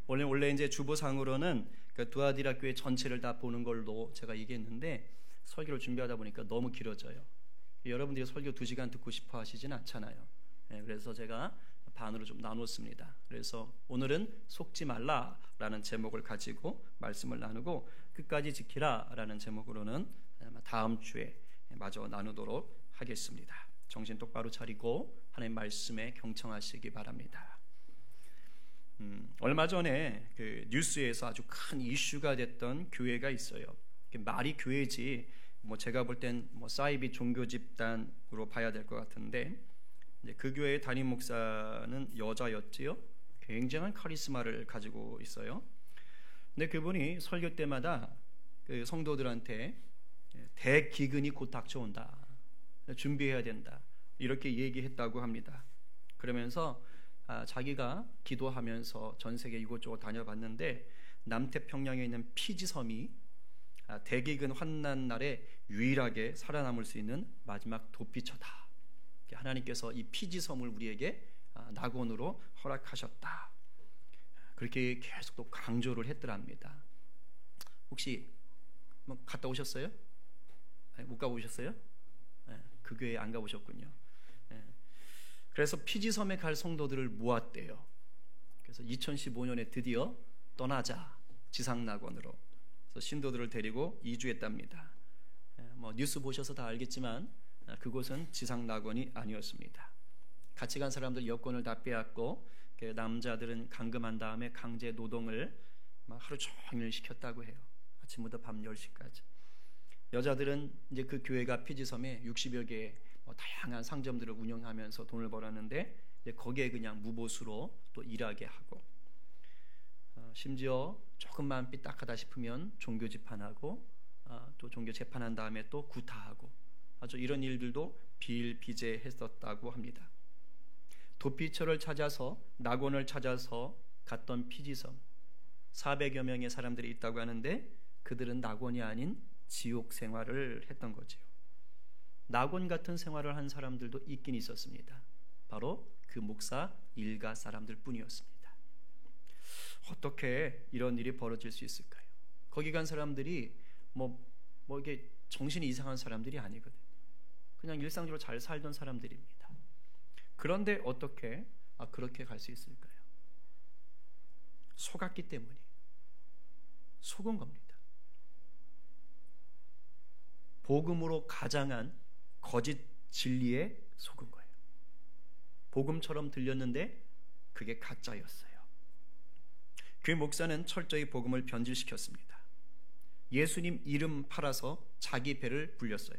원래 이제 주보상으로는 그 두아디라 교회 전체를 다 보는 걸로 제가 얘기했는데 설교를 준비하다 보니까 너무 길어져요. 여러분들이 설교 2시간 듣고 싶어 하시진 않잖아요. 그래서 제가 반으로 좀 나눴습니다. 그래서 오늘은 속지 말라라는 제목을 가지고 말씀을 나누고 끝까지 지키라라는 제목으로는 다음 주에 마저 나누도록 하겠습니다. 정신 똑바로 차리고 하나님 말씀에 경청하시기 바랍니다. 얼마 전에 그 뉴스에서 아주 큰 이슈가 됐던 교회가 있어요. 말이 교회지 제가 볼 땐 사이비 종교 집단으로 봐야 될 것 같은데, 이제 그 교회의 담임 목사는 여자였지요. 굉장한 카리스마를 가지고 있어요. 근데 그분이 설교 때마다 그 성도들한테 대기근이 곧 닥쳐온다, 준비해야 된다, 이렇게 얘기했다고 합니다. 그러면서 자기가 기도하면서 전 세계 이곳저곳 다녀봤는데 남태평양에 있는 피지섬이 대기근 환난 날에 유일하게 살아남을 수 있는 마지막 도피처다. 하나님께서 이 피지섬을 우리에게 낙원으로 허락하셨다. 그렇게 계속 또 강조를 했더랍니다. 혹시 갔다 오셨어요? 못 가보셨어요? 그 교회 안 가보셨군요. 그래서 피지섬에 갈 성도들을 모았대요. 그래서 2015년에 드디어 떠나자, 지상낙원으로. 그래서 신도들을 데리고 이주했답니다. 뉴스 보셔서 다 알겠지만 그곳은 지상낙원이 아니었습니다. 같이 간 사람들 여권을 다 빼앗고 남자들은 감금한 다음에 강제 노동을 하루 종일 시켰다고 해요. 아침부터 밤 10시까지. 여자들은 이제 그 교회가 피지섬에 60여 개의 다양한 상점들을 운영하면서 돈을 벌었는데 거기에 그냥 무보수로 또 일하게 하고, 심지어 조금만 삐딱하다 싶으면 종교 재판하고, 또 종교 재판한 다음에 또 구타하고, 아주 이런 일들도 비일비재했었다고 합니다. 도피처를 찾아서, 낙원을 찾아서 갔던 피지섬, 400여 명의 사람들이 있다고 하는데 그들은 낙원이 아닌 지옥 생활을 했던 거죠. 낙원 같은 생활을 한 사람들도 있긴 있었습니다. 바로 그 목사 일가 사람들 뿐이었습니다. 어떻게 이런 일이 벌어질 수 있을까요? 거기 간 사람들이 이게 정신이 이상한 사람들이 아니거든요. 그냥 일상적으로 잘 살던 사람들입니다. 그런데 어떻게 그렇게 갈 수 있을까요? 속았기 때문이에요. 속은 겁니다. 복음으로 가장한 거짓 진리에 속은 거예요. 복음처럼 들렸는데 그게 가짜였어요. 그 목사는 철저히 복음을 변질시켰습니다. 예수님 이름 팔아서 자기 배를 불렸어요.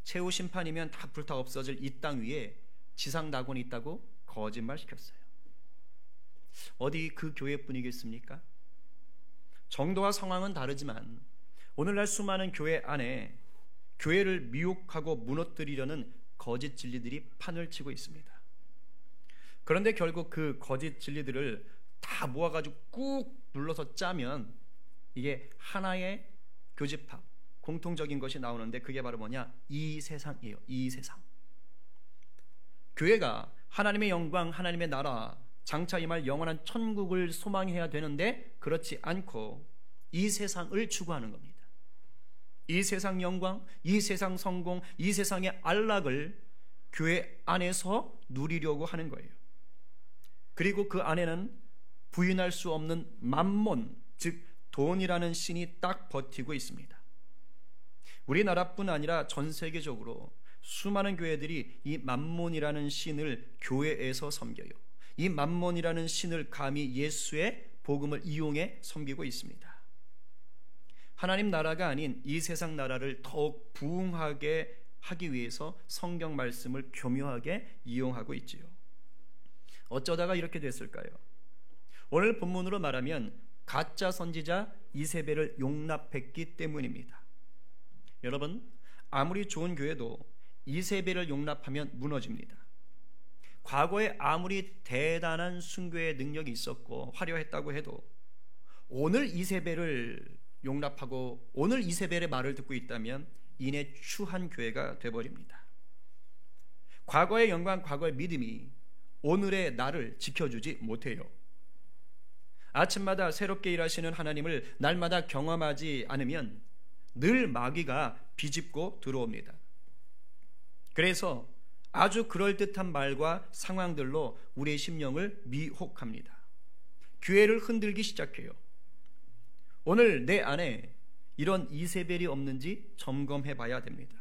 최후 심판이면 다 불타 없어질 이 땅 위에 지상 낙원이 있다고 거짓말시켰어요. 어디 그 교회뿐이겠습니까? 정도와 상황은 다르지만 오늘날 수많은 교회 안에 교회를 미혹하고 무너뜨리려는 거짓 진리들이 판을 치고 있습니다. 그런데 결국 그 거짓 진리들을 다 모아가지고 꾹 눌러서 짜면 이게 하나의 교집합, 공통적인 것이 나오는데 그게 바로 뭐냐? 이 세상이에요. 이 세상. 교회가 하나님의 영광, 하나님의 나라, 장차 임할 영원한 천국을 소망해야 되는데 그렇지 않고 이 세상을 추구하는 겁니다. 이 세상 영광, 이 세상 성공, 이 세상의 안락을 교회 안에서 누리려고 하는 거예요. 그리고 그 안에는 부인할 수 없는 맘몬, 즉 돈이라는 신이 딱 버티고 있습니다. 우리나라뿐 아니라 전 세계적으로 수많은 교회들이 이 맘몬이라는 신을 교회에서 섬겨요. 이 맘몬이라는 신을 감히 예수의 복음을 이용해 섬기고 있습니다. 하나님 나라가 아닌 이 세상 나라를 더욱 부흥하게 하기 위해서 성경 말씀을 교묘하게 이용하고 있지요. 어쩌다가 이렇게 됐을까요? 오늘 본문으로 말하면 가짜 선지자 이세벨을 용납했기 때문입니다. 여러분, 아무리 좋은 교회도 이세벨을 용납하면 무너집니다. 과거에 아무리 대단한 순교의 능력이 있었고 화려했다고 해도 오늘 이세벨을 용납하고 오늘 이세벨의 말을 듣고 있다면 이내 추한 교회가 되어버립니다. 과거의 영광, 과거의 믿음이 오늘의 나를 지켜주지 못해요. 아침마다 새롭게 일하시는 하나님을 날마다 경험하지 않으면 늘 마귀가 비집고 들어옵니다. 그래서 아주 그럴듯한 말과 상황들로 우리의 심령을 미혹합니다. 교회를 흔들기 시작해요. 오늘 내 안에 이런 이세벨이 없는지 점검해 봐야 됩니다.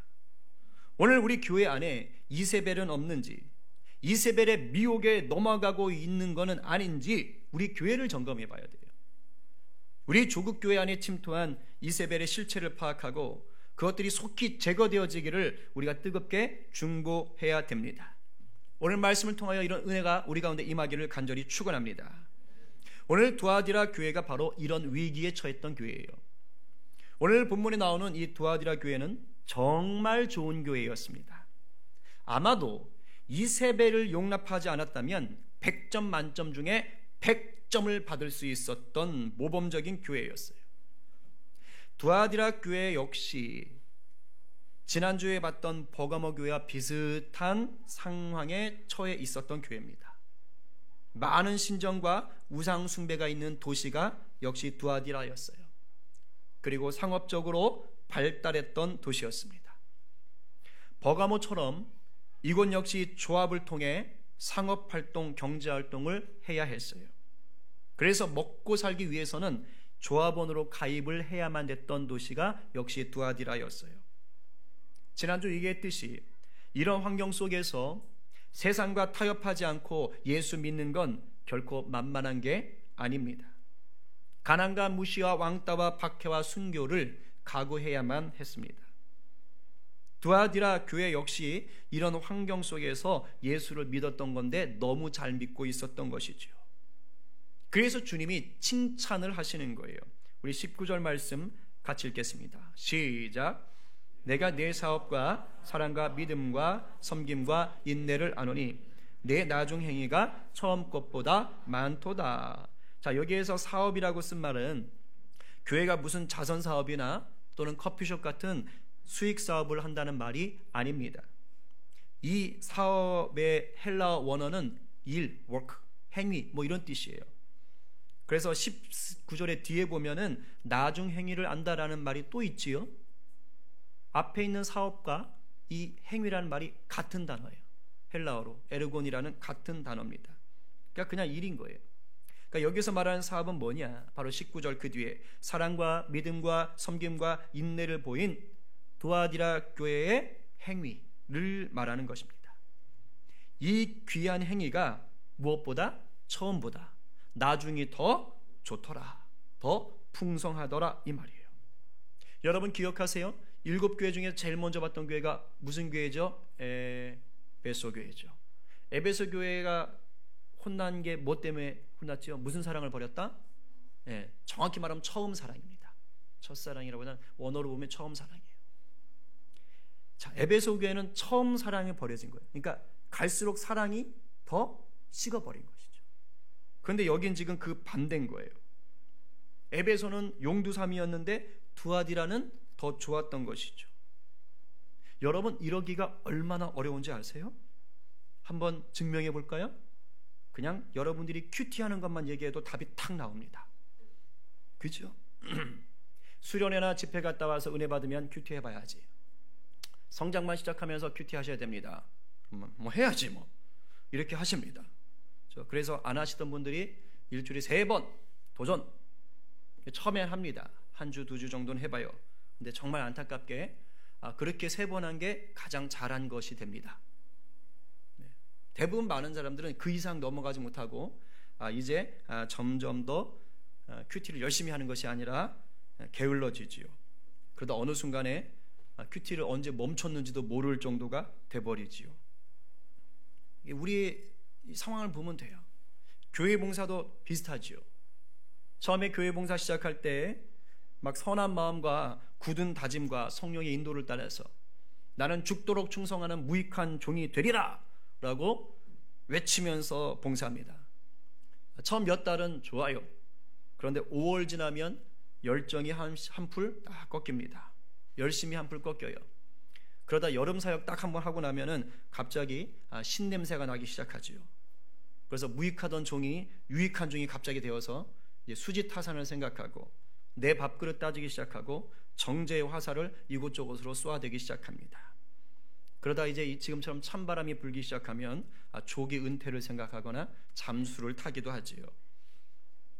오늘 우리 교회 안에 이세벨은 없는지, 이세벨의 미혹에 넘어가고 있는 것은 아닌지 우리 교회를 점검해 봐야 돼요. 우리 조국 교회 안에 침투한 이세벨의 실체를 파악하고 그것들이 속히 제거되어지기를 우리가 뜨겁게 중보해야 됩니다. 오늘 말씀을 통하여 이런 은혜가 우리 가운데 임하기를 간절히 축원합니다. 오늘 두아디라 교회가 바로 이런 위기에 처했던 교회예요. 오늘 본문에 나오는 이 두아디라 교회는 정말 좋은 교회였습니다. 아마도 이세벨을 용납하지 않았다면 100점 만점 중에 100점을 받을 수 있었던 모범적인 교회였어요. 두아디라 교회 역시 지난주에 봤던 버가모 교회와 비슷한 상황에 처해 있었던 교회입니다. 많은 신전과 우상 숭배가 있는 도시가 역시 두아디라였어요. 그리고 상업적으로 발달했던 도시였습니다. 버가모처럼 이곳 역시 조합을 통해 상업활동, 경제활동을 해야 했어요. 그래서 먹고 살기 위해서는 조합원으로 가입을 해야만 됐던 도시가 역시 두아디라였어요. 지난주 얘기했듯이 이런 환경 속에서 세상과 타협하지 않고 예수 믿는 건 결코 만만한 게 아닙니다. 가난과 무시와 왕따와 박해와 순교를 각오해야만 했습니다. 두아디라 교회 역시 이런 환경 속에서 예수를 믿었던 건데 너무 잘 믿고 있었던 것이죠. 그래서 주님이 칭찬을 하시는 거예요. 우리 19절 말씀 같이 읽겠습니다. 시작. 내가 내 사업과 사랑과 믿음과 섬김과 인내를 아노니 내 나중 행위가 처음 것보다 많도다. 자, 여기에서 사업이라고 쓴 말은 교회가 무슨 자선 사업이나 또는 커피숍 같은 수익 사업을 한다는 말이 아닙니다. 이 사업의 헬라어 원어는 일, work, 행위 뭐 이런 뜻이에요. 그래서 19절의 뒤에 보면은 나중 행위를 안다라는 말이 또 있지요. 앞에 있는 사업과 이 행위라는 말이 같은 단어예요. 헬라어로 에르곤이라는 같은 단어입니다. 그러니까 그냥 일인 거예요. 그러니까 여기서 말하는 사업은 뭐냐? 바로 19절 그 뒤에 사랑과 믿음과 섬김과 인내를 보인 두아디라 교회의 행위를 말하는 것입니다. 이 귀한 행위가 무엇보다 처음보다 나중이 더 좋더라, 더 풍성하더라 이 말이에요. 여러분 기억하세요? 7교회 중에 제일 먼저 봤던 교회가 무슨 교회죠? 에베소 교회죠. 에베소 교회가 혼난 게 뭐 때문에 혼났죠? 무슨 사랑을 버렸다? 정확히 말하면 처음 사랑입니다. 첫사랑이라고 원어로 보면 처음 사랑이에요. 자, 에베소 교회는 처음 사랑이 버려진 거예요. 그러니까 갈수록 사랑이 더 식어버린 것이죠. 그런데 여긴 지금 그 반대인 거예요. 에베소는 용두삼이었는데 두아디라는 더 좋았던 것이죠. 여러분 이러기가 얼마나 어려운지 아세요? 한번 증명해 볼까요? 그냥 여러분들이 큐티하는 것만 얘기해도 답이 탁 나옵니다. 그죠? 수련회나 집회 갔다 와서 은혜 받으면 큐티 해봐야지. 성장만 시작하면서 큐티 하셔야 됩니다. 뭐 해야지 뭐 이렇게 하십니다. 그래서 안 하시던 분들이 일주일에 3번 도전 처음엔 합니다. 한 주, 2주 정도는 해봐요. 근데 정말 안타깝게 그렇게 3번 한 게 가장 잘한 것이 됩니다. 대부분 많은 사람들은 그 이상 넘어가지 못하고 이제 점점 더 큐티를 열심히 하는 것이 아니라 게을러지지요. 그러다 어느 순간에 큐티를 언제 멈췄는지도 모를 정도가 돼버리지요. 우리의 상황을 보면 돼요. 교회 봉사도 비슷하지요. 처음에 교회 봉사 시작할 때 막 선한 마음과 굳은 다짐과 성령의 인도를 따라서 나는 죽도록 충성하는 무익한 종이 되리라 라고 외치면서 봉사합니다. 처음 몇 달은 좋아요. 그런데 5월 지나면 열정이 한풀 딱 꺾입니다. 열심히 한풀 꺾여요. 그러다 여름 사역 딱 한번 하고 나면은 갑자기 신냄새가 나기 시작하지요. 그래서 무익하던 종이 유익한 종이 갑자기 되어서 이제 수지타산을 생각하고 내 밥그릇 따지기 시작하고 정제의 화살을 이곳저곳으로 쏘아대기 시작합니다. 그러다 이제 지금처럼 찬바람이 불기 시작하면 조기 은퇴를 생각하거나 잠수를 타기도 하지요.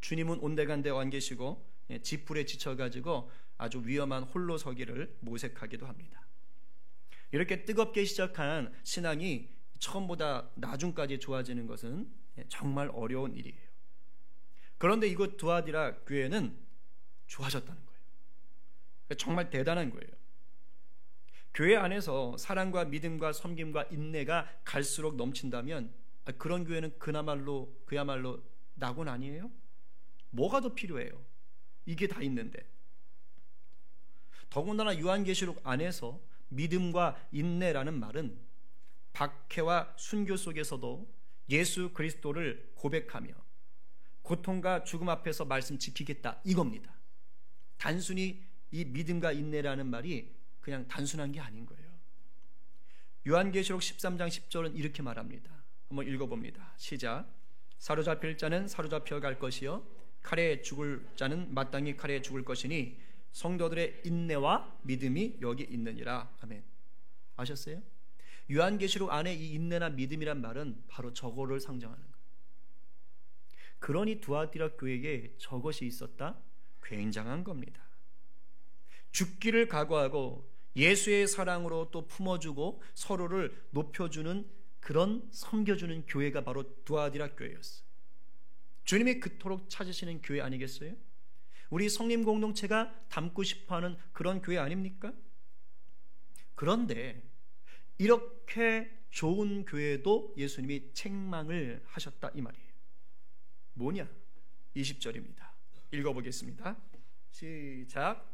주님은 온데간데 안 계시고 지풀에 지쳐가지고 아주 위험한 홀로 서기를 모색하기도 합니다. 이렇게 뜨겁게 시작한 신앙이 처음보다 나중까지 좋아지는 것은 정말 어려운 일이에요. 그런데 이곳 두아디라 교회는 좋아졌다는 거예요. 정말 대단한 거예요. 교회 안에서 사랑과 믿음과 섬김과 인내가 갈수록 넘친다면 그런 교회는 그야말로 낙원 아니에요? 뭐가 더 필요해요? 이게 다 있는데. 더군다나 요한계시록 안에서 믿음과 인내라는 말은 박해와 순교 속에서도 예수 그리스도를 고백하며 고통과 죽음 앞에서 말씀 지키겠다 이겁니다. 단순히 이 믿음과 인내라는 말이 그냥 단순한 게 아닌 거예요. 요한계시록 13장 10절은 이렇게 말합니다. 한번 읽어봅니다. 시작. 사로잡힐 자는 사로잡혀 갈 것이요 칼에 죽을 자는 마땅히 칼에 죽을 것이니 성도들의 인내와 믿음이 여기 있느니라. 아멘. 아셨어요? 요한계시록 안에 이 인내나 믿음이란 말은 바로 저거를 상징하는 거예요. 그러니 두아디라 교회에 저것이 있었다? 굉장한 겁니다. 죽기를 각오하고 예수의 사랑으로 또 품어주고 서로를 높여주는 그런 섬겨주는 교회가 바로 두아디라 교회였어요. 주님이 그토록 찾으시는 교회 아니겠어요? 우리 성림 공동체가 담고 싶어하는 그런 교회 아닙니까? 그런데 이렇게 좋은 교회도 예수님이 책망을 하셨다 이 말이에요. 뭐냐? 20절입니다. 읽어보겠습니다. 시작.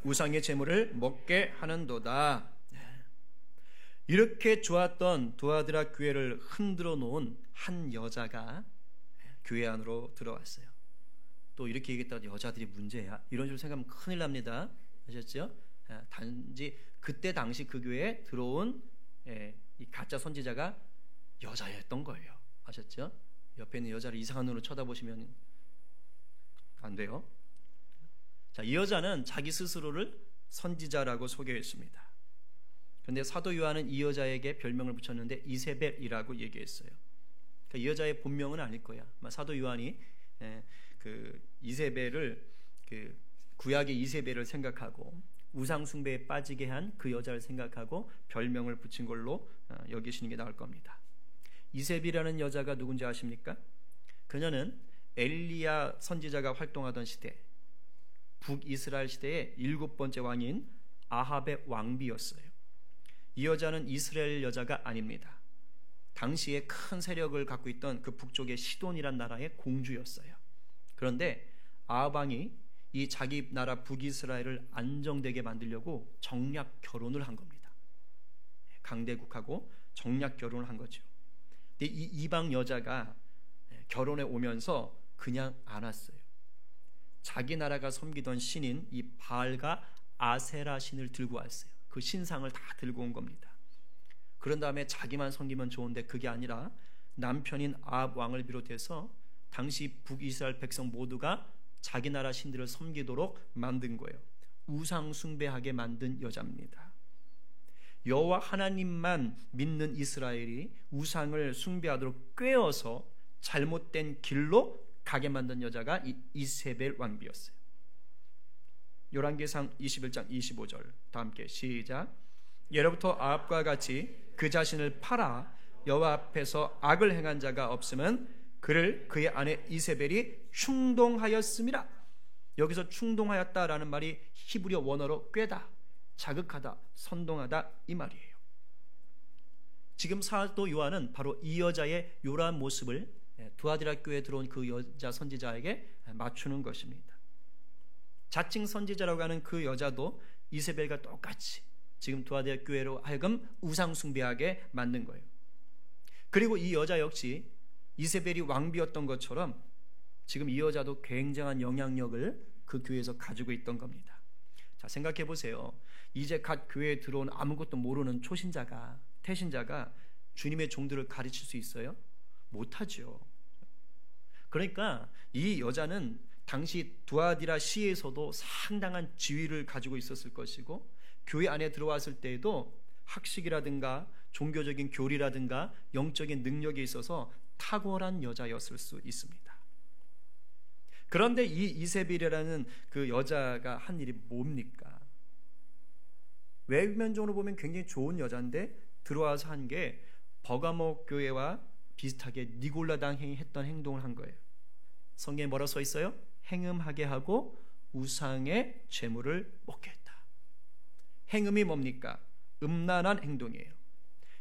우상의 제물을 먹게 하는도다. 이렇게 좋았던 두아디라 교회를 흔들어 놓은 한 여자가 교회 안으로 들어왔어요. 또 이렇게 얘기했다가 여자들이 문제야 이런 식으로 생각하면 큰일 납니다. 아셨죠? 단지 그때 당시 그 교회에 들어온 이 가짜 선지자가 여자였던 거예요. 아셨죠? 옆에 있는 여자를 이상한 눈으로 쳐다보시면 안 돼요. 자, 이 여자는 자기 스스로를 선지자라고 소개했습니다. 그런데 사도 요한은 이 여자에게 별명을 붙였는데 이세벨이라고 얘기했어요. 그러니까 이 여자의 본명은 아닐 거야. 사도 요한이 그 이세벨을 그 구약의 이세벨을 생각하고 우상 숭배에 빠지게 한 그 여자를 생각하고 별명을 붙인 걸로 여기시는 게 나을 겁니다. 이세벨이라는 여자가 누군지 아십니까? 그녀는 엘리야 선지자가 활동하던 시대 북이스라엘 시대의 7번째 왕인 아합의 왕비였어요. 이 여자는 이스라엘 여자가 아닙니다. 당시에 큰 세력을 갖고 있던 그 북쪽의 시돈이란 나라의 공주였어요. 그런데 아합 왕이 이 자기 나라 북이스라엘을 안정되게 만들려고 정략 결혼을 한 겁니다. 강대국하고 정략 결혼을 한 거죠. 근데 이 이방 여자가 결혼에 오면서 그냥 안 왔어요. 자기 나라가 섬기던 신인 이 바알과 아세라 신을 들고 왔어요. 그 신상을 다 들고 온 겁니다. 그런 다음에 자기만 섬기면 좋은데 그게 아니라 남편인 아합 왕을 비롯해서 당시 북이스라엘 백성 모두가 자기 나라 신들을 섬기도록 만든 거예요. 우상 숭배하게 만든 여자입니다. 여호와 하나님만 믿는 이스라엘이 우상을 숭배하도록 꾀어서 잘못된 길로 가게 만든 여자가 이세벨 왕비였어요. 열왕기상 21장 25절 다 함께 시작. 예로부터 아합과 같이 그 자신을 팔아 여호와 앞에서 악을 행한 자가 없으면 그를 그의 아내 이세벨이 충동하였음이라. 여기서 충동하였다라는 말이 히브리어 원어로 꾀다, 자극하다, 선동하다 이 말이에요. 지금 사도 요한은 바로 이 여자의 요란 모습을 두아디라 교회에 들어온 그 여자 선지자에게 맞추는 것입니다. 자칭 선지자라고 하는 그 여자도 이세벨과 똑같이 지금 두아디라 교회로 하여금 우상 숭배하게 만든 거예요. 그리고 이 여자 역시 이세벨이 왕비였던 것처럼 지금 이 여자도 굉장한 영향력을 그 교회에서 가지고 있던 겁니다. 자, 생각해 보세요. 이제 갓 교회에 들어온 아무것도 모르는 초신자가, 태신자가 주님의 종들을 가르칠 수 있어요? 못하죠. 그러니까 이 여자는 당시 두아디라 시에서도 상당한 지위를 가지고 있었을 것이고, 교회 안에 들어왔을 때에도 학식이라든가 종교적인 교리라든가 영적인 능력에 있어서 탁월한 여자였을 수 있습니다. 그런데 이 이세벨이라는 그 여자가 한 일이 뭡니까? 외면적으로 보면 굉장히 좋은 여자인데 들어와서 한 게 버가모 교회와 비슷하게 니골라당이 했던 행동을 한 거예요. 성경에 뭐라고 써 있어요? 행음하게 하고 우상의 제물을 먹게 했다. 행음이 뭡니까? 음란한 행동이에요.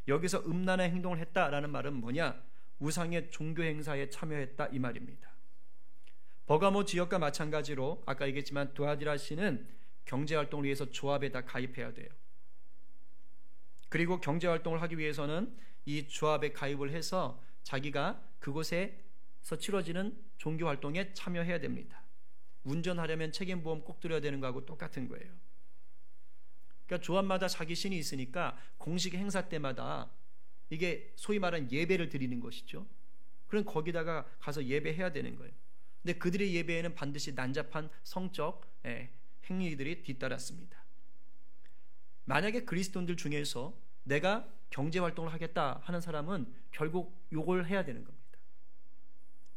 여기서 음란한 행동을 했다라는 말은 뭐냐? 우상의 종교 행사에 참여했다 이 말입니다. 버가모 지역과 마찬가지로 아까 얘기했지만 두아디라 씨는 경제활동을 위해서 조합에다 가입해야 돼요. 그리고 경제활동을 하기 위해서는 이 조합에 가입을 해서 자기가 그곳에서 치러지는 종교활동에 참여해야 됩니다. 운전하려면 책임보험 꼭 들어야 되는 거하고 똑같은 거예요. 그러니까 조합마다 자기 신이 있으니까 공식 행사 때마다 이게 소위 말하는 예배를 드리는 것이죠. 그럼 거기다가 가서 예배해야 되는 거예요. 근데 그들의 예배에는 반드시 난잡한 성적 행위들이 뒤따랐습니다. 만약에 그리스도인들 중에서 내가 경제활동을 하겠다 하는 사람은 결국 요걸 해야 되는 겁니다.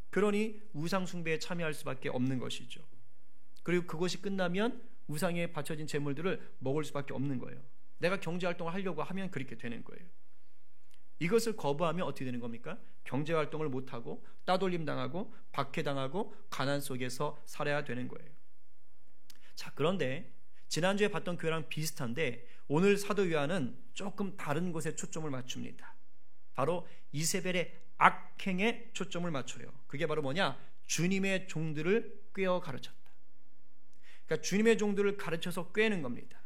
그러니 우상숭배에 참여할 수밖에 없는 것이죠. 그리고 그것이 끝나면 우상에 바쳐진 제물들을 먹을 수밖에 없는 거예요. 내가 경제활동을 하려고 하면 그렇게 되는 거예요. 이것을 거부하면 어떻게 되는 겁니까? 경제활동을 못하고 따돌림 당하고 박해당하고 가난 속에서 살아야 되는 거예요. 자, 그런데 지난주에 봤던 교회랑 비슷한데 오늘 사도 요한은 조금 다른 곳에 초점을 맞춥니다. 바로 이세벨의 악행에 초점을 맞춰요. 그게 바로 뭐냐? 주님의 종들을 꿰어 가르쳤다. 그러니까 주님의 종들을 가르쳐서 꿰는 겁니다.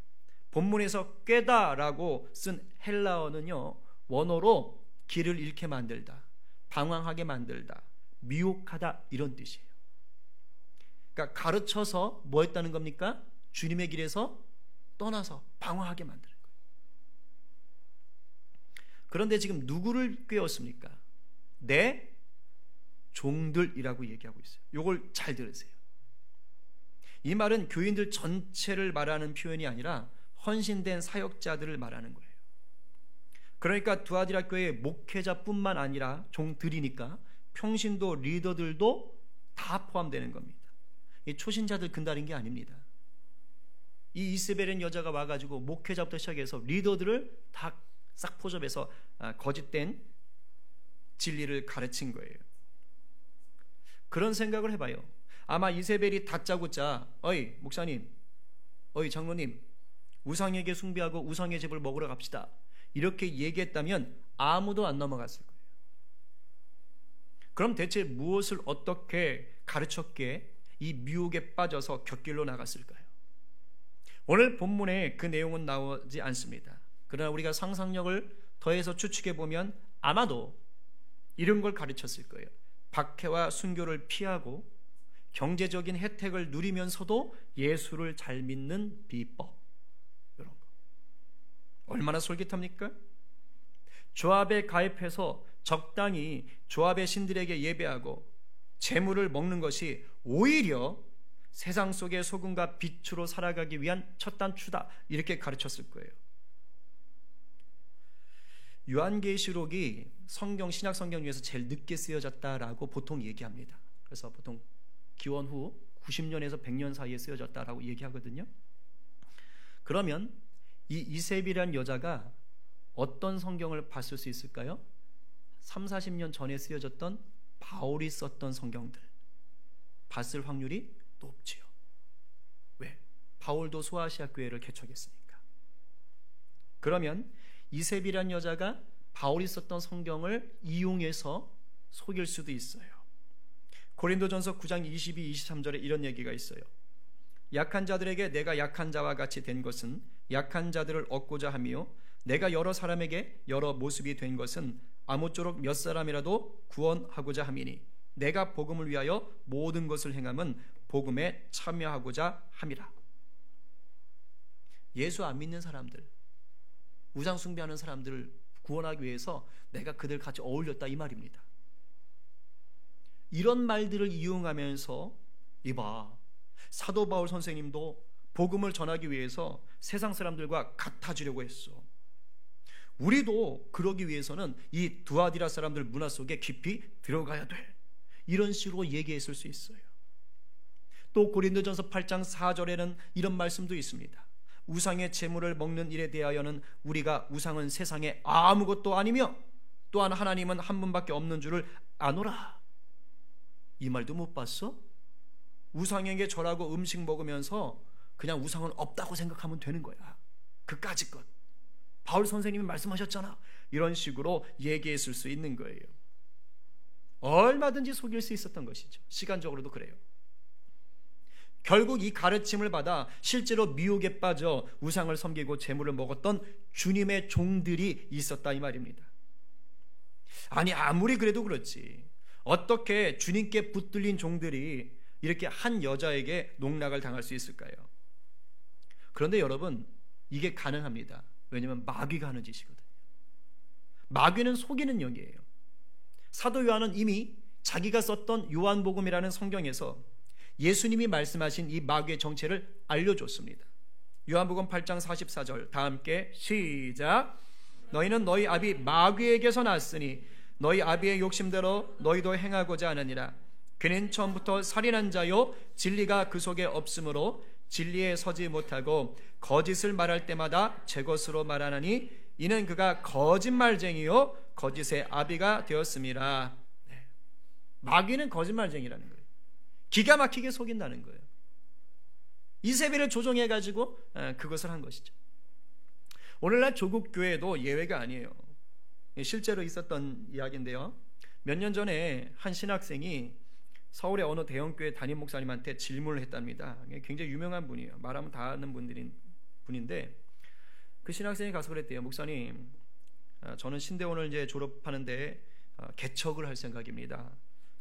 본문에서 꿰다라고 쓴 헬라어는요, 원어로 길을 잃게 만들다, 방황하게 만들다, 미혹하다 이런 뜻이에요. 그러니까 가르쳐서 뭐 했다는 겁니까? 주님의 길에서 떠나서 방황하게 만드는 거예요. 그런데 지금 누구를 꿰었습니까? 내 종들이라고 얘기하고 있어요. 이걸 잘 들으세요. 이 말은 교인들 전체를 말하는 표현이 아니라 헌신된 사역자들을 말하는 거예요. 그러니까 두아디라 교회의 목회자뿐만 아니라 종들이니까 평신도 리더들도 다 포함되는 겁니다. 이 초신자들 근달인 게 아닙니다. 이 이세벨은 여자가 와가지고 목회자부터 시작해서 리더들을 다 싹 포섭해서 거짓된 진리를 가르친 거예요. 그런 생각을 해봐요. 아마 이세벨이 다짜고짜 어이 목사님, 어이 장로님, 우상에게 숭배하고 우상의 집을 먹으러 갑시다 이렇게 얘기했다면 아무도 안 넘어갔을 거예요. 그럼 대체 무엇을 어떻게 가르쳤기에 이 미혹에 빠져서 곁길로 나갔을까요? 오늘 본문에 그 내용은 나오지 않습니다. 그러나 우리가 상상력을 더해서 추측해보면 아마도 이런 걸 가르쳤을 거예요. 박해와 순교를 피하고 경제적인 혜택을 누리면서도 예수를 잘 믿는 비법, 이런 거. 얼마나 솔깃합니까? 조합에 가입해서 적당히 조합의 신들에게 예배하고 재물을 먹는 것이 오히려 세상 속의 소금과 빛으로 살아가기 위한 첫 단추다 이렇게 가르쳤을 거예요. 요한계시록이 성경, 신약 성경 중에서 제일 늦게 쓰여졌다라고 보통 얘기합니다. 그래서 보통 기원 후 90년에서 100년 사이에 쓰여졌다라고 얘기하거든요. 그러면 이 이세벨이라는 여자가 어떤 성경을 봤을 수 있을까요? 3, 40년 전에 쓰여졌던 바울이 썼던 성경들 봤을 확률이 높지요. 왜? 바울도 소아시아 교회를 개척했으니까. 그러면 이세벨이라는 여자가 바울이 썼던 성경을 이용해서 속일 수도 있어요. 고린도전서 9장 22, 23절에 이런 얘기가 있어요. 약한 자들에게 내가 약한 자와 같이 된 것은 약한 자들을 얻고자 하며 내가 여러 사람에게 여러 모습이 된 것은 아무쪼록 몇 사람이라도 구원하고자 함이니 내가 복음을 위하여 모든 것을 행함은 복음에 참여하고자 함이라. 예수 안 믿는 사람들, 우상 숭배하는 사람들을 구원하기 위해서 내가 그들 같이 어울렸다 이 말입니다. 이런 말들을 이용하면서 이봐, 사도 바울 선생님도 복음을 전하기 위해서 세상 사람들과 같아지려고 했어. 우리도 그러기 위해서는 이 두아디라 사람들 문화 속에 깊이 들어가야 돼. 이런 식으로 얘기했을 수 있어요. 또 고린도전서 8장 4절에는 이런 말씀도 있습니다. 우상의 제물을 먹는 일에 대하여는 우리가 우상은 세상에 아무것도 아니며 또한 하나님은 한 분밖에 없는 줄을 아노라. 이 말도 못 봤어? 우상에게 절하고 음식 먹으면서 그냥 우상은 없다고 생각하면 되는 거야. 그까짓 것. 바울 선생님이 말씀하셨잖아. 이런 식으로 얘기했을 수 있는 거예요. 얼마든지 속일 수 있었던 것이죠. 시간적으로도 그래요. 결국 이 가르침을 받아 실제로 미혹에 빠져 우상을 섬기고 제물을 먹었던 주님의 종들이 있었다 이 말입니다. 아니 아무리 그래도 그렇지, 어떻게 주님께 붙들린 종들이 이렇게 한 여자에게 농락을 당할 수 있을까요? 그런데 여러분, 이게 가능합니다. 왜냐하면 마귀가 하는 짓이거든요. 마귀는 속이는 영이에요. 사도 요한은 이미 자기가 썼던 요한복음이라는 성경에서 예수님이 말씀하신 이 마귀의 정체를 알려줬습니다. 요한복음 8장 44절 다 함께 시작. 너희는 너희 아비 마귀에게서 났으니 너희 아비의 욕심대로 너희도 행하고자 하느니라. 그는 처음부터 살인한 자요 진리가 그 속에 없으므로 진리에 서지 못하고 거짓을 말할 때마다 제 것으로 말하나니 이는 그가 거짓말쟁이요 거짓의 아비가 되었음이라. 네. 마귀는 거짓말쟁이라는 거예요. 기가 막히게 속인다는 거예요. 이세벨을 조종해가지고 그것을 한 것이죠. 오늘날 조국 교회도 예외가 아니에요. 실제로 있었던 이야기인데요. 몇 년 전에 한 신학생이 서울의 어느 대형교회 담임 목사님한테 질문을 했답니다. 굉장히 유명한 분이에요. 말하면 다 아는 분인데 그 신학생이 가서 그랬대요. 목사님, 저는 신대원을 이제 졸업하는데 개척을 할 생각입니다.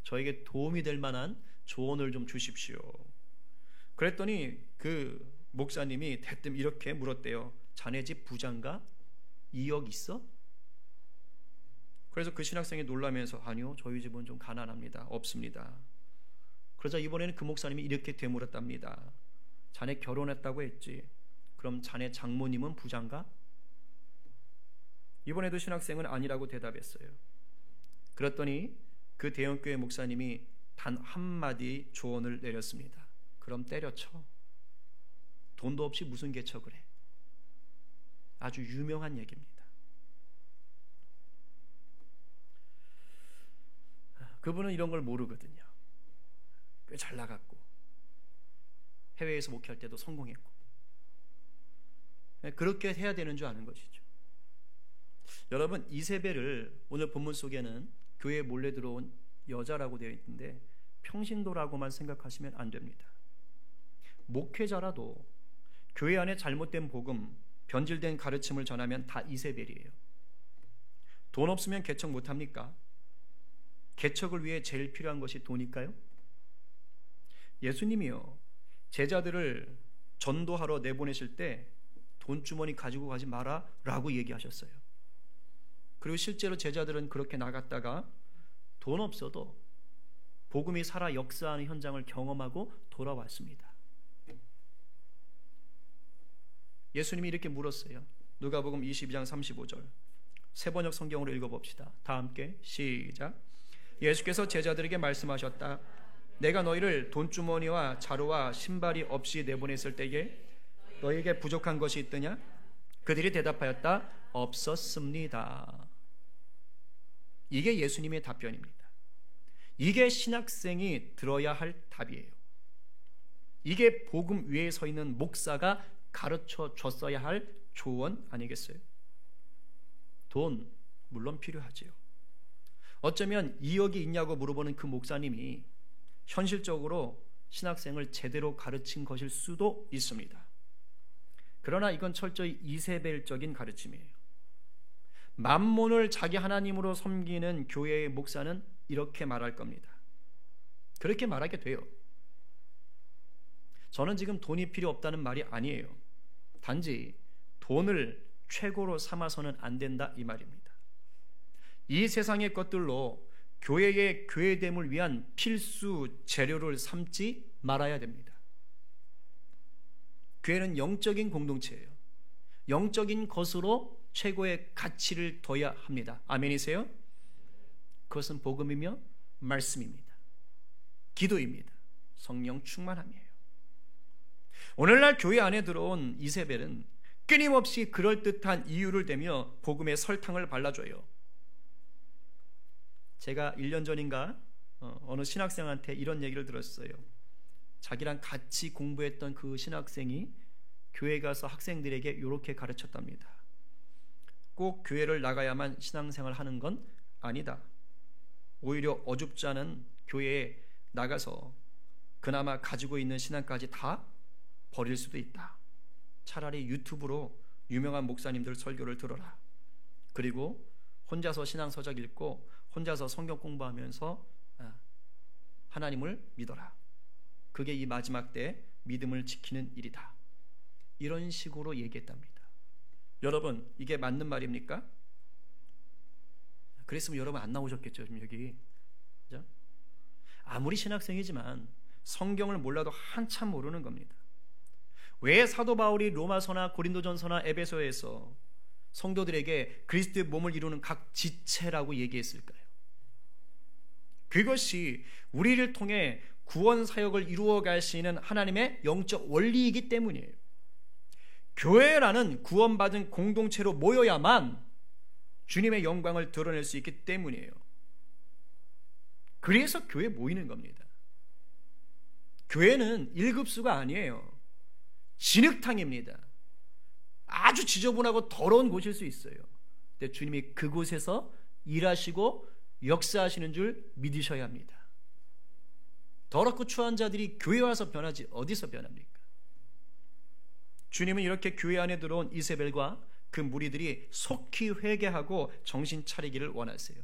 저에게 도움이 될 만한 조언을 좀 주십시오. 그랬더니 그 목사님이 대뜸 이렇게 물었대요. 자네 집 부자인가? 2억 있어? 그래서 그 신학생이 놀라면서 아니요, 저희 집은 좀 가난합니다. 없습니다. 그러자 이번에는 그 목사님이 이렇게 되물었답니다. 자네 결혼했다고 했지. 그럼 자네 장모님은 부자인가? 이번에도 신학생은 아니라고 대답했어요. 그랬더니 그 대형교회 목사님이 단 한마디 조언을 내렸습니다. 그럼 때려쳐. 돈도 없이 무슨 개척을 해. 아주 유명한 얘기입니다. 그분은 이런 걸 모르거든요. 꽤 잘 나갔고 해외에서 목회할 때도 성공했고 그렇게 해야 되는 줄 아는 것이죠. 여러분, 이세벨을 오늘 본문 속에는 교회에 몰래 들어온 여자라고 되어 있는데 평신도라고만 생각하시면 안 됩니다. 목회자라도 교회 안에 잘못된 복음, 변질된 가르침을 전하면 다 이세벨이에요. 돈 없으면 개척 못합니까? 개척을 위해 제일 필요한 것이 돈일까요? 예수님이요, 제자들을 전도하러 내보내실 때 돈주머니 가지고 가지 마라 라고 얘기하셨어요. 그리고 실제로 제자들은 그렇게 나갔다가 돈 없어도 복음이 살아 역사하는 현장을 경험하고 돌아왔습니다. 예수님이 이렇게 물었어요. 누가복음 22장 35절 세번역 성경으로 읽어봅시다. 다 함께 시작. 예수께서 제자들에게 말씀하셨다. 내가 너희를 돈주머니와 자루와 신발이 없이 내보냈을 때에 너희에게 부족한 것이 있더냐? 그들이 대답하였다. 없었습니다. 이게 예수님의 답변입니다. 이게 신학생이 들어야 할 답이에요. 이게 복음 위에 서 있는 목사가 가르쳐 줬어야 할 조언 아니겠어요? 돈 물론 필요하지요. 어쩌면 2억이 있냐고 물어보는 그 목사님이 현실적으로 신학생을 제대로 가르친 것일 수도 있습니다. 그러나 이건 철저히 이세벨적인 가르침이에요. 만몬을 자기 하나님으로 섬기는 교회의 목사는 이렇게 말할 겁니다. 그렇게 말하게 돼요. 저는 지금 돈이 필요 없다는 말이 아니에요. 단지 돈을 최고로 삼아서는 안 된다 이 말입니다. 이 세상의 것들로 교회의 교회됨을 위한 필수 재료를 삼지 말아야 됩니다. 교회는 영적인 공동체예요. 영적인 것으로 최고의 가치를 둬야 합니다. 아멘이세요? 그것은 복음이며 말씀입니다. 기도입니다. 성령 충만함이에요. 오늘날 교회 안에 들어온 이세벨은 끊임없이 그럴듯한 이유를 대며 복음의 설탕을 발라줘요. 제가 1년 전인가 어느 신학생한테 이런 얘기를 들었어요. 자기랑 같이 공부했던 그 신학생이 교회 가서 학생들에게 이렇게 가르쳤답니다. 꼭 교회를 나가야만 신앙생활 하는 건 아니다. 오히려 어줍지 않은 교회에 나가서 그나마 가지고 있는 신앙까지 다 버릴 수도 있다. 차라리 유튜브로 유명한 목사님들 설교를 들어라. 그리고 혼자서 신앙서적 읽고 혼자서 성경 공부하면서 하나님을 믿어라. 그게 이 마지막 때 믿음을 지키는 일이다. 이런 식으로 얘기했답니다. 여러분, 이게 맞는 말입니까? 그랬으면 여러분 안 나오셨겠죠, 지금 여기. 그죠? 아무리 신학생이지만 성경을 몰라도 한참 모르는 겁니다. 왜 사도 바울이 로마서나 고린도전서나 에베소에서 성도들에게 그리스도의 몸을 이루는 각 지체라고 얘기했을까요? 그것이 우리를 통해 구원 사역을 이루어갈 수 있는 하나님의 영적 원리이기 때문이에요. 교회라는 구원받은 공동체로 모여야만 주님의 영광을 드러낼 수 있기 때문이에요. 그래서 교회에 모이는 겁니다. 교회는 1급수가 아니에요. 진흙탕입니다. 아주 지저분하고 더러운 곳일 수 있어요. 근데 주님이 그곳에서 일하시고 역사하시는 줄 믿으셔야 합니다. 더럽고 추한 자들이 교회 와서 변하지 어디서 변합니까? 주님은 이렇게 교회 안에 들어온 이세벨과 그 무리들이 속히 회개하고 정신 차리기를 원하세요.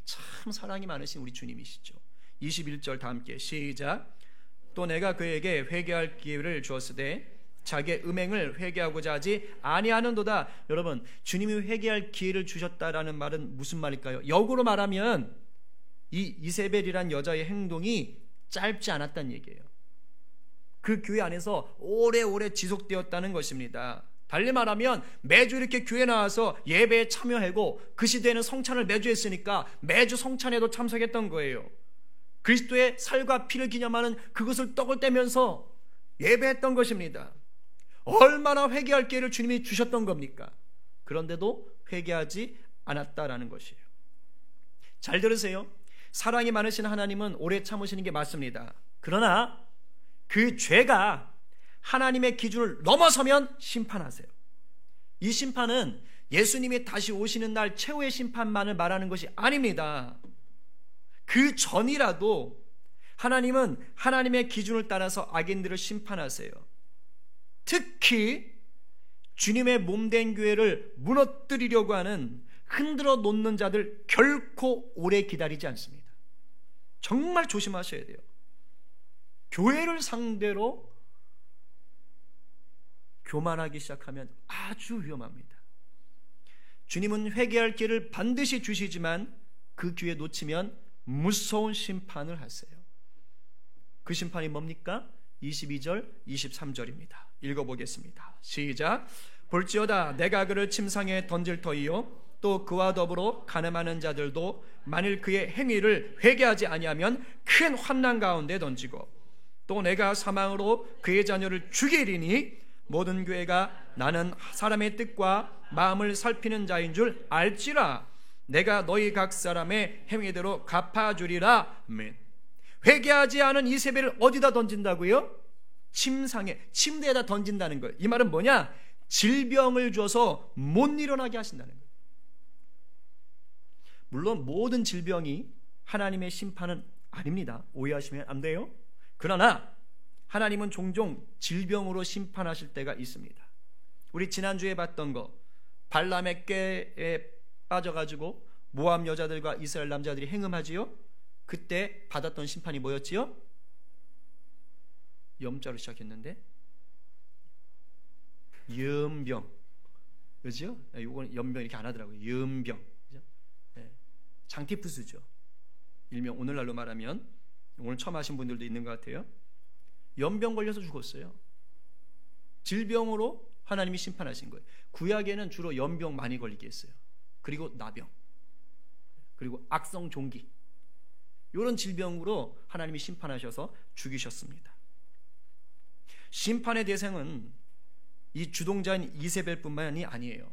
참 사랑이 많으신 우리 주님이시죠. 21절 다 함께 시작. 또 내가 그에게 회개할 기회를 주었으되 자기의 음행을 회개하고자 하지 아니하는도다. 여러분, 주님이 회개할 기회를 주셨다라는 말은 무슨 말일까요? 역으로 말하면 이 이세벨이란 여자의 행동이 짧지 않았다는 얘기예요. 그 교회 안에서 오래오래 지속되었다는 것입니다. 달리 말하면 매주 이렇게 교회 나와서 예배에 참여하고 그 시대에는 성찬을 매주 했으니까 매주 성찬에도 참석했던 거예요. 그리스도의 살과 피를 기념하는 그것을 떡을 떼면서 예배했던 것입니다. 얼마나 회개할 기회를 주님이 주셨던 겁니까? 그런데도 회개하지 않았다라는 것이에요. 잘 들으세요. 사랑이 많으신 하나님은 오래 참으시는 게 맞습니다. 그러나 그 죄가 하나님의 기준을 넘어서면 심판하세요. 이 심판은 예수님이 다시 오시는 날 최후의 심판만을 말하는 것이 아닙니다. 그 전이라도 하나님은 하나님의 기준을 따라서 악인들을 심판하세요. 특히 주님의 몸된 교회를 무너뜨리려고 하는 흔들어 놓는 자들 결코 오래 기다리지 않습니다. 정말 조심하셔야 돼요. 교회를 상대로 교만하기 시작하면 아주 위험합니다. 주님은 회개할 기회를 반드시 주시지만 그 기회 놓치면 무서운 심판을 하세요. 그 심판이 뭡니까? 22절, 23절입니다. 읽어보겠습니다. 시작. 볼지어다 내가 그를 침상에 던질 터이요 또 그와 더불어 가늠하는 자들도 만일 그의 행위를 회개하지 아니하면 큰 환난 가운데 던지고 또 내가 사망으로 그의 자녀를 죽이리니 모든 교회가 나는 사람의 뜻과 마음을 살피는 자인 줄 알지라. 내가 너희 각 사람의 행위대로 갚아주리라. 아멘. 회개하지 않은 이세벨을 어디다 던진다고요? 침상에, 침대에다 던진다는 거예요. 이 말은 뭐냐? 질병을 줘서 못 일어나게 하신다는 거예요. 물론 모든 질병이 하나님의 심판은 아닙니다. 오해하시면 안 돼요. 그러나 하나님은 종종 질병으로 심판하실 때가 있습니다. 우리 지난주에 봤던 거, 발람의 꾀에 빠져가지고 모압 여자들과 이스라엘 남자들이 행음하지요. 그때 받았던 심판이 뭐였지요? 염자로 시작했는데 연병, 그죠? 이건 연병 이렇게 안 하더라고요. 연병, 그죠? 네. 장티푸스죠. 일명 오늘날로 말하면, 오늘 처음 하신 분들도 있는 것 같아요. 연병 걸려서 죽었어요. 질병으로 하나님이 심판하신 거예요. 구약에는 주로 연병 많이 걸리게 했어요. 그리고 나병, 그리고 악성 종기, 이런 질병으로 하나님이 심판하셔서 죽이셨습니다. 심판의 대상은 이 주동자인 이세벨뿐만이 아니에요.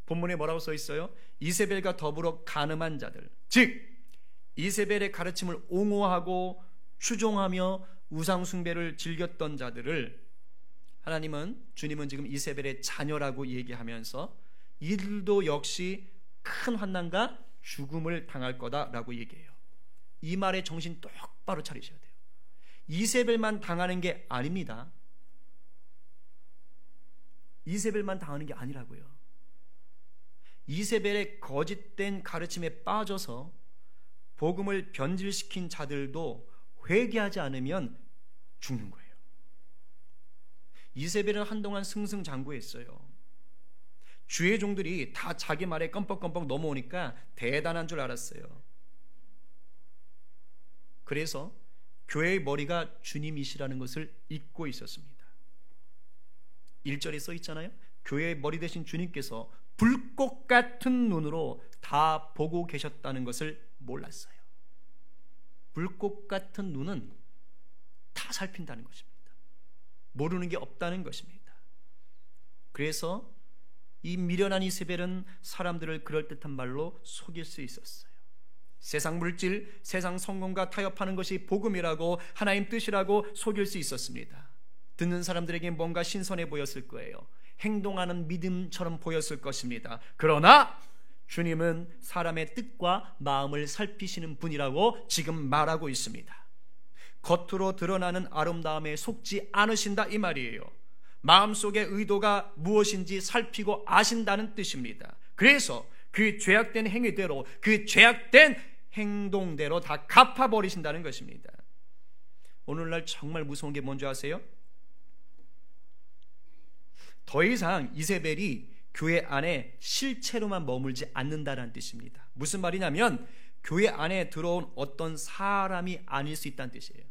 본문에 뭐라고 써 있어요? 이세벨과 더불어 간음한 자들, 즉 이세벨의 가르침을 옹호하고 추종하며 우상 숭배를 즐겼던 자들을 주님은 지금 이세벨의 자녀라고 얘기하면서 이들도 역시 큰 환난과 죽음을 당할 거다라고 얘기해요. 이 말에 정신 똑바로 차리셔야 돼요. 이세벨만 당하는 게 아닙니다. 이세벨만 당하는 게 아니라고요. 이세벨의 거짓된 가르침에 빠져서 복음을 변질시킨 자들도 회개하지 않으면 죽는 거예요. 이세벨은 한동안 승승장구했어요. 주의 종들이 다 자기 말에 껌뻑껌뻑 넘어오니까 대단한 줄 알았어요. 그래서 교회의 머리가 주님이시라는 것을 잊고 있었습니다. 1절에 써 있잖아요. 교회의 머리 되신 주님께서 불꽃 같은 눈으로 다 보고 계셨다는 것을 몰랐어요. 불꽃 같은 눈은 다 살핀다는 것입니다. 모르는 게 없다는 것입니다. 그래서 이 미련한 이세벨은 사람들을 그럴듯한 말로 속일 수 있었어요. 세상 물질, 세상 성공과 타협하는 것이 복음이라고, 하나님 뜻이라고 속일 수 있었습니다. 듣는 사람들에게 뭔가 신선해 보였을 거예요. 행동하는 믿음처럼 보였을 것입니다. 그러나 주님은 사람의 뜻과 마음을 살피시는 분이라고 지금 말하고 있습니다. 겉으로 드러나는 아름다움에 속지 않으신다 이 말이에요. 마음속의 의도가 무엇인지 살피고 아신다는 뜻입니다. 그래서 그 죄악된 행위대로, 그 죄악된 행동대로 다 갚아버리신다는 것입니다. 오늘날 정말 무서운 게 뭔지 아세요? 더 이상 이세벨이 교회 안에 실체로만 머물지 않는다는 뜻입니다. 무슨 말이냐면 교회 안에 들어온 어떤 사람이 아닐 수 있다는 뜻이에요.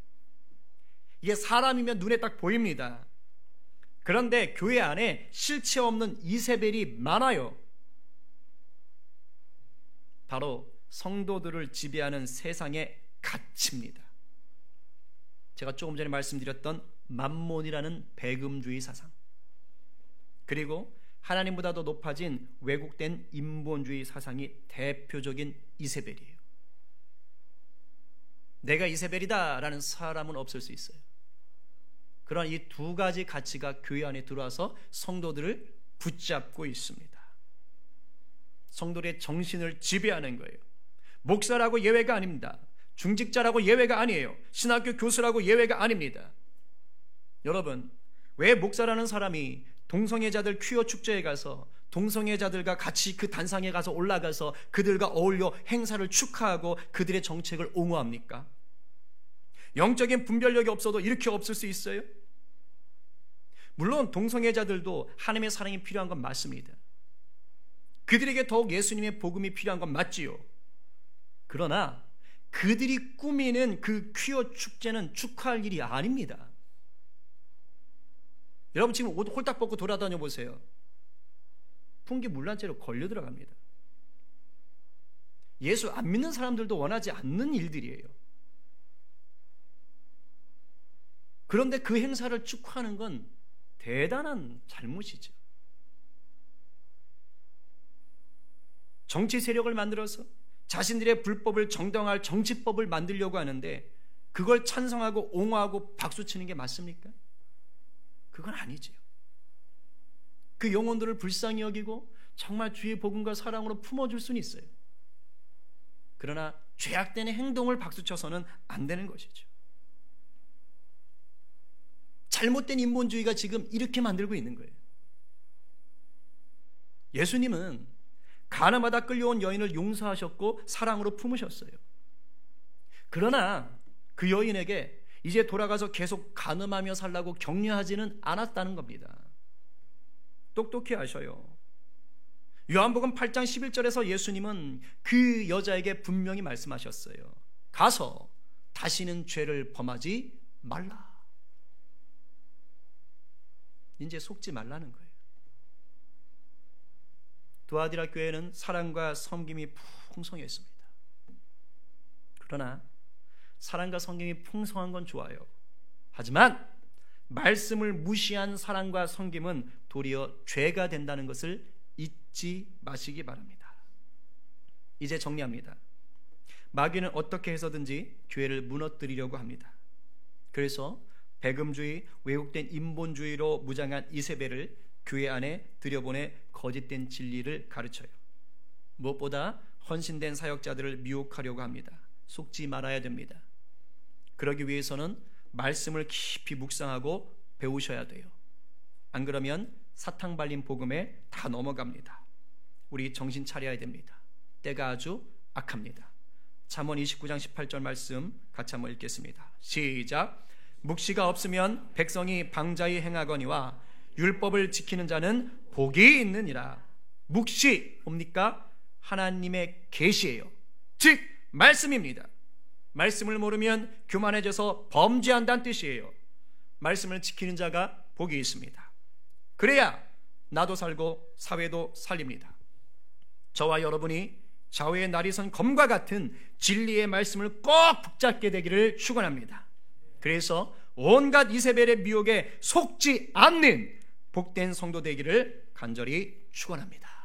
이게 사람이면 눈에 딱 보입니다. 그런데 교회 안에 실체 없는 이세벨이 많아요. 바로 성도들을 지배하는 세상의 가치입니다. 제가 조금 전에 말씀드렸던 만몬이라는 배금주의 사상, 그리고 하나님보다도 높아진 왜곡된 인본주의 사상이 대표적인 이세벨이에요. 내가 이세벨이다 라는 사람은 없을 수 있어요. 그러나 이 두 가지 가치가 교회 안에 들어와서 성도들을 붙잡고 있습니다. 성도들의 정신을 지배하는 거예요. 목사라고 예외가 아닙니다. 중직자라고 예외가 아니에요. 신학교 교수라고 예외가 아닙니다. 여러분, 왜 목사라는 사람이 동성애자들 퀴어 축제에 가서 동성애자들과 같이 그 단상에 가서 올라가서 그들과 어울려 행사를 축하하고 그들의 정책을 옹호합니까? 영적인 분별력이 없어도 이렇게 없을 수 있어요? 물론 동성애자들도 하나님의 사랑이 필요한 건 맞습니다. 그들에게 더욱 예수님의 복음이 필요한 건 맞지요. 그러나 그들이 꾸미는 그 퀴어 축제는 축하할 일이 아닙니다. 여러분 지금 옷 홀딱 벗고 돌아다녀 보세요. 풍기물란죄로 걸려 들어갑니다. 예수 안 믿는 사람들도 원하지 않는 일들이에요. 그런데 그 행사를 축하하는 건 대단한 잘못이죠. 정치 세력을 만들어서 자신들의 불법을 정당화할 정치법을 만들려고 하는데 그걸 찬성하고 옹호하고 박수치는 게 맞습니까? 그건 아니지요. 그 영혼들을 불쌍히 여기고 정말 주의 복음과 사랑으로 품어줄 수는 있어요. 그러나 죄악된 행동을 박수쳐서는 안 되는 것이죠. 잘못된 인본주의가 지금 이렇게 만들고 있는 거예요. 예수님은 가나마다 끌려온 여인을 용서하셨고 사랑으로 품으셨어요. 그러나 그 여인에게 이제 돌아가서 계속 간음하며 살라고 격려하지는 않았다는 겁니다. 똑똑히 하셔요. 요한복음 8장 11절에서 예수님은 그 여자에게 분명히 말씀하셨어요. 가서 다시는 죄를 범하지 말라. 이제 속지 말라는 거예요. 두아디라 교회는 사랑과 섬김이 풍성했습니다. 그러나 사랑과 섬김이 풍성한 건 좋아요. 하지만 말씀을 무시한 사랑과 섬김은 도리어 죄가 된다는 것을 잊지 마시기 바랍니다. 이제 정리합니다. 마귀는 어떻게 해서든지 교회를 무너뜨리려고 합니다. 그래서 배금주의, 왜곡된 인본주의로 무장한 이세벨을 교회 안에 들여보내 거짓된 진리를 가르쳐요. 무엇보다 헌신된 사역자들을 미혹하려고 합니다. 속지 말아야 됩니다. 그러기 위해서는 말씀을 깊이 묵상하고 배우셔야 돼요. 안 그러면 사탕 발린 복음에 다 넘어갑니다. 우리 정신 차려야 됩니다. 때가 아주 악합니다. 잠언 29장 18절 말씀 같이 한번 읽겠습니다. 시작. 묵시가 없으면 백성이 방자히 행하거니와 율법을 지키는 자는 복이 있느니라. 묵시 뭡니까? 하나님의 계시예요. 즉 말씀입니다. 말씀을 모르면 교만해져서 범죄한다는 뜻이에요. 말씀을 지키는 자가 복이 있습니다. 그래야 나도 살고 사회도 살립니다. 저와 여러분이 좌우의 날이 선 검과 같은 진리의 말씀을 꼭 붙잡게 되기를 축원합니다. 그래서 온갖 이세벨의 미혹에 속지 않는 복된 성도 되기를 간절히 축원합니다.